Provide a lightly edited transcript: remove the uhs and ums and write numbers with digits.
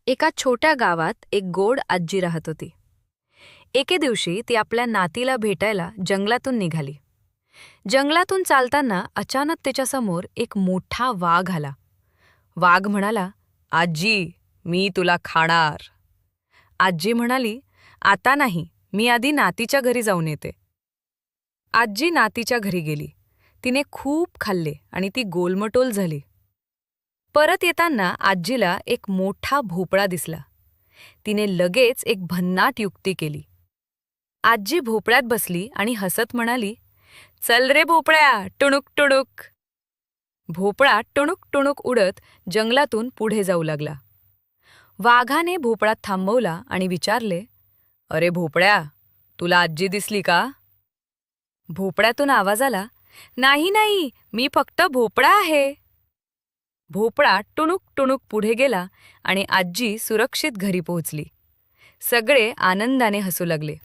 एका छोट्या गावात एक गोड आजी राहत होती. एके दिवशी ती आपल्या नातीला भेटायला जंगलातून निघाली. जंगलातून चालताना अचानक तिच्यासमोर एक मोठा वाघ आला. वाघ म्हणाला, "आजी, मी तुला खाणार." आजी म्हणाली, "आता नाही, मी आधी नातीच्या घरी जाऊन येते." आजी नातीच्या घरी गेली. तिने खूप खाल्ले आणि ती गोलमटोल झाली. परत येताना आजीला एक मोठा भोपळा दिसला. तिने लगेच एक भन्नाट युक्ती केली. आजी भोपळ्यात बसली आणि हसत म्हणाली, "चल रे भोपळ्या, टुणूक टुणूक." भोपळा टुणूक टुणूक उडत जंगलातून पुढे जाऊ लागला. वाघाने भोपळा थांबवला आणि विचारले, "अरे भोपळ्या, तुला आजी दिसली का?" भोपळ्यातून आवाज आला, "नाही नाही, मी फक्त भोपळा आहे." भोपळा टुणूक टुणूक पुढे गेला आणि आजी सुरक्षित घरी पोहोचली. सगळे आनंदाने हसू लागले.